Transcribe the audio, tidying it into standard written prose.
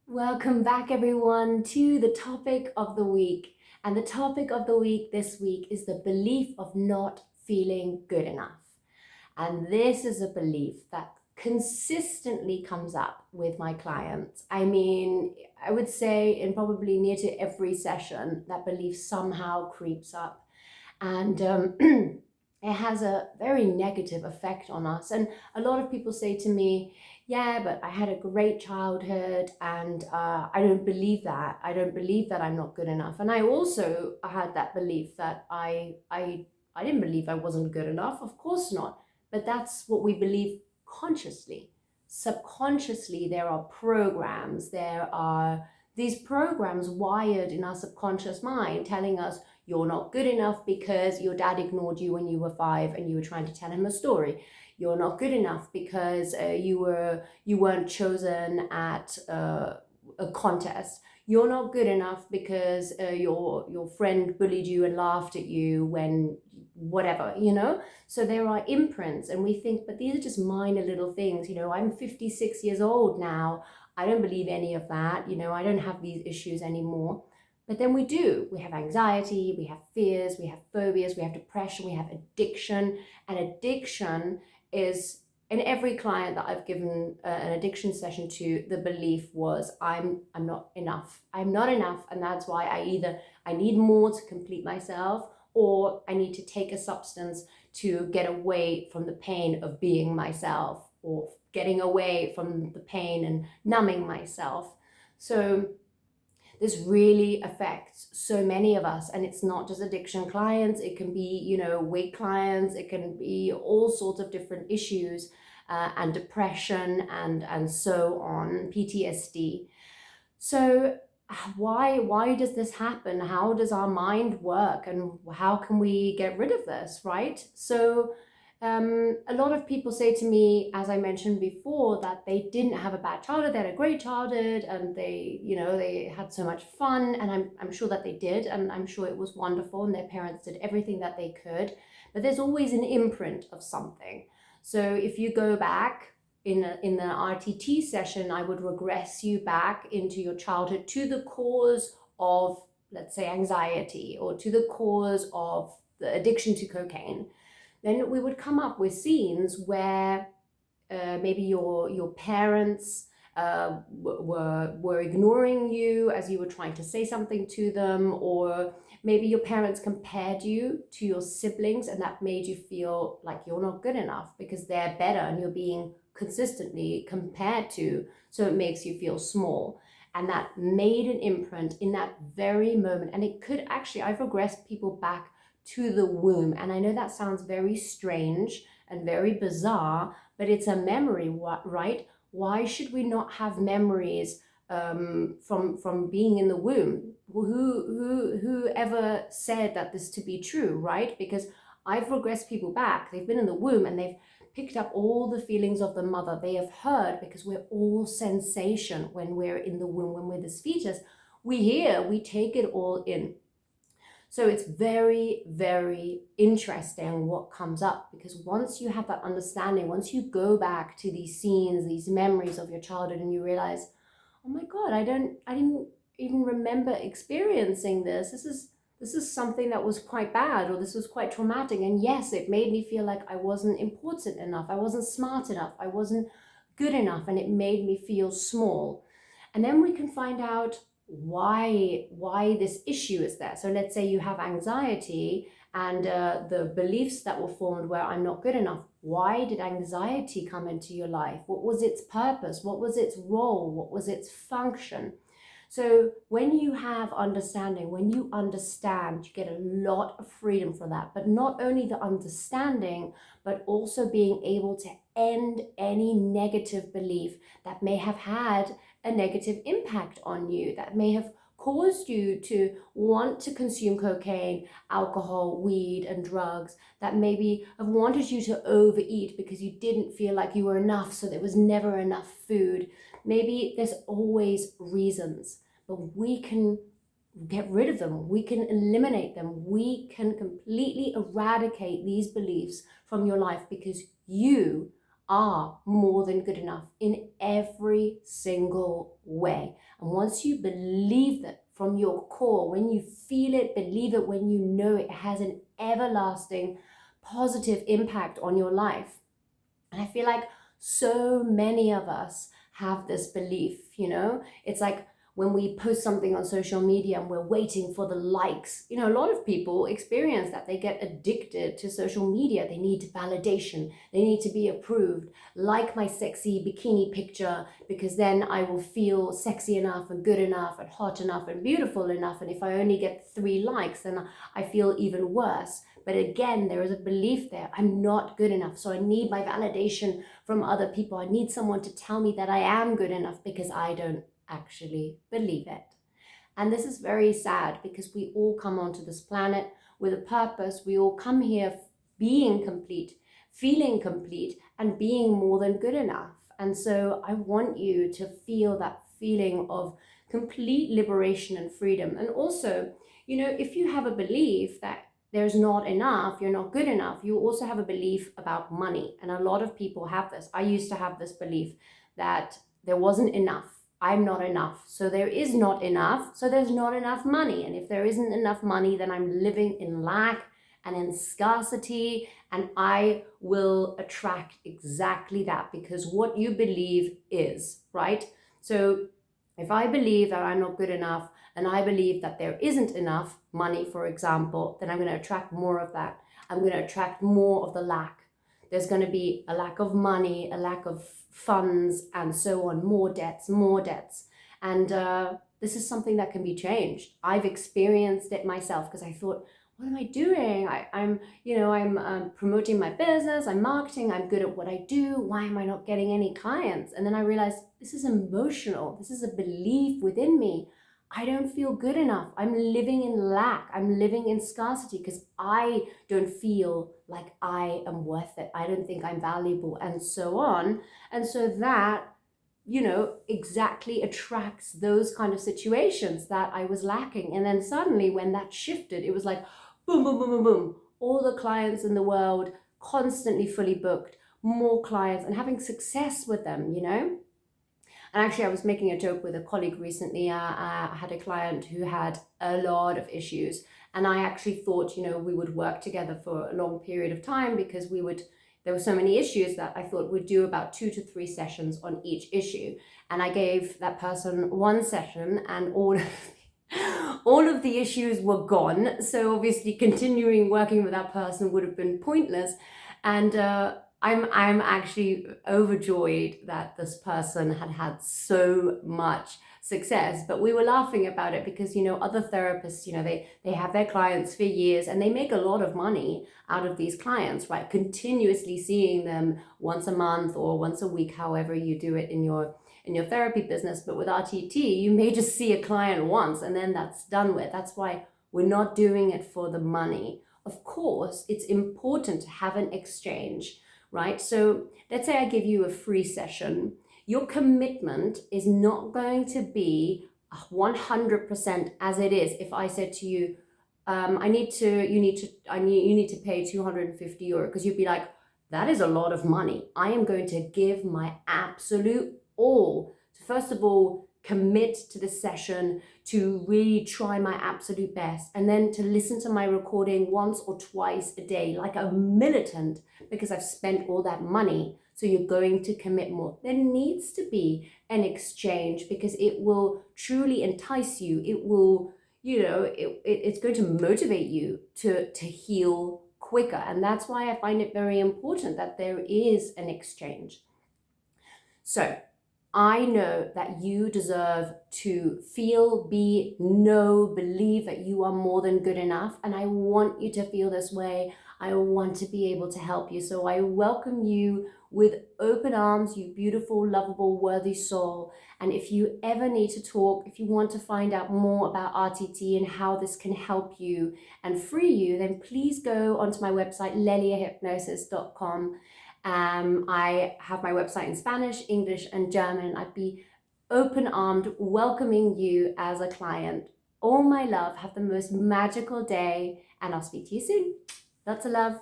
Welcome back, everyone, to the topic of the week. And the topic of the week this week is the belief of not feeling good enough. And this is a belief that consistently comes up with my clients. I mean, I would say in probably near to every session, that belief somehow creeps up. And it has a very negative effect on us. And a lot of people say to me, yeah, but I had a great childhood and I don't believe that. I don't believe that I'm not good enough. And I also had that belief that I didn't believe I wasn't good enough. Of course not. But that's what we believe consciously. Subconsciously, there are programs, there are these programs wired in our subconscious mind telling us you're not good enough because your dad ignored you when you were 5 and you were trying to tell him a story. You're not good enough because you weren't chosen at a contest. You're not good enough because your friend bullied you and laughed at you when whatever, you know. So there are imprints, and we think, but these are just minor little things. You know, I'm 56 years old now. I don't believe any of that. You know, I don't have these issues anymore. But then we do. We have anxiety, we have fears, we have phobias, we have depression, we have addiction. And addiction is, in every client that I've given an addiction session to, the belief was I'm not enough. I'm not enough, and that's why I need more to complete myself, or I need to take a substance to get away from the pain of being myself, or getting away from the pain and numbing myself. So this really affects so many of us, and it's not just addiction clients. It can be, you know, weight clients. It can be all sorts of different issues, and depression and so on, PTSD. So why does this happen? How does our mind work, and how can we get rid of this, right? So a lot of people say to me, as I mentioned before, that they didn't have a bad childhood, they had a great childhood, and they had so much fun, and I'm sure that they did, and I'm sure it was wonderful, and their parents did everything that they could. But there's always an imprint of something. So if you go back in the RTT session, I would regress you back into your childhood to the cause of, let's say, anxiety, or to the cause of the addiction to cocaine. Then we would come up with scenes where maybe your parents were ignoring you as you were trying to say something to them, or maybe your parents compared you to your siblings, and that made you feel like you're not good enough because they're better and you're being consistently compared to, so it makes you feel small. And that made an imprint in that very moment. And it could actually, I've regressed people back to the womb. And I know that sounds very strange and very bizarre, but it's a memory, right? Why should we not have memories from being in the womb? Who ever said that this to be true, right? Because I've regressed people back. They've been in the womb and they've picked up all the feelings of the mother. They have heard, because we're all sensation when we're in the womb, when we're this fetus. We hear, we take it all in. So it's very, very interesting what comes up, because once you have that understanding, once you go back to these scenes, these memories of your childhood, and you realize, oh my God, I didn't even remember experiencing this. This is something that was quite bad, or this was quite traumatic. And yes, it made me feel like I wasn't important enough. I wasn't smart enough. I wasn't good enough. And it made me feel small. And then we can find out why this issue is there. So let's say you have anxiety, and the beliefs that were formed where I'm not good enough. Why did anxiety come into your life? What was its purpose? What was its role? What was its function? So when you have understanding, when you understand, you get a lot of freedom for that. But not only the understanding, but also being able to end any negative belief that may have had a negative impact on you, that may have caused you to want to consume cocaine, alcohol, weed, and drugs, that maybe have wanted you to overeat because you didn't feel like you were enough, so there was never enough food. Maybe there's always reasons, but we can get rid of them. We can eliminate them. We can completely eradicate these beliefs from your life, because you are more than good enough in every single way. And once you believe that from your core, when you feel it, believe it, when you know it has an everlasting positive impact on your life. And I feel like so many of us have this belief, it's like when we post something on social media and we're waiting for the likes. A lot of people experience that. They get addicted to social media. They need validation. They need to be approved. Like my sexy bikini picture, because then I will feel sexy enough and good enough and hot enough and beautiful enough. And if I only get 3 likes, then I feel even worse. But again, there is a belief there. I'm not good enough. So I need my validation from other people. I need someone to tell me that I am good enough, because I don't actually believe it. And this is very sad, because we all come onto this planet with a purpose. We all come here being complete, feeling complete, and being more than good enough. And so I want you to feel that feeling of complete liberation and freedom. And also, if you have a belief that there's not enough, you're not good enough, you also have a belief about money. And a lot of people have this. I used to have this belief that there wasn't enough. I'm not enough. So there is not enough. So there's not enough money. And if there isn't enough money, then I'm living in lack and in scarcity. And I will attract exactly that, because what you believe is, right? So if I believe that I'm not good enough, and I believe that there isn't enough money, for example, then I'm going to attract more of that. I'm going to attract more of the lack. There's going to be a lack of money, a lack of funds, and so on, more debts. And this is something that can be changed. I've experienced it myself, because I thought, what am I doing? I'm promoting my business, I'm marketing, I'm good at what I do. Why am I not getting any clients? And then I realized this is emotional. This is a belief within me. I don't feel good enough. I'm living in lack. I'm living in scarcity, because I don't feel like I am worth it. I don't think I'm valuable, and so on. And so that, exactly attracts those kind of situations that I was lacking. And then suddenly when that shifted, it was like, boom, boom, boom, boom, boom. All the clients in the world, constantly fully booked, more clients, and having success with them, And actually, I was making a joke with a colleague recently. I had a client who had a lot of issues. And I actually thought, we would work together for a long period of time, because there were so many issues that I thought we'd do about 2 to 3 sessions on each issue. And I gave that person 1 session, and all of the issues were gone. So obviously continuing working with that person would have been pointless. And I'm actually overjoyed that this person had so much success. But we were laughing about it because, other therapists, they have their clients for years and they make a lot of money out of these clients, right? Continuously seeing them once a month or once a week, however you do it in your therapy business. But with RTT, you may just see a client once and then that's done with. That's why we're not doing it for the money. Of course, it's important to have an exchange, right? So let's say I give you a free session. Your commitment is not going to be 100% as it is if I said to you, you need to pay 250 euro, because you'd be like, that is a lot of money. I am going to give my absolute all to, first of all, commit to the session, to really try my absolute best, and then to listen to my recording once or twice a day like a militant, because I've spent all that money. So you're going to commit more. There needs to be an exchange, because it will truly entice you. It will, it's going to motivate you to heal quicker. And that's why I find it very important that there is an exchange. So I know that you deserve to feel, believe that you are more than good enough. And I want you to feel this way. I want to be able to help you. So I welcome you with open arms, you beautiful, lovable, worthy soul. And if you ever need to talk, if you want to find out more about RTT and how this can help you and free you, then please go onto my website, leliahypnosis.com. I have my website in Spanish, English, and German. I'd be open-armed, welcoming you as a client. All my love. Have the most magical day, and I'll speak to you soon. Lots of love.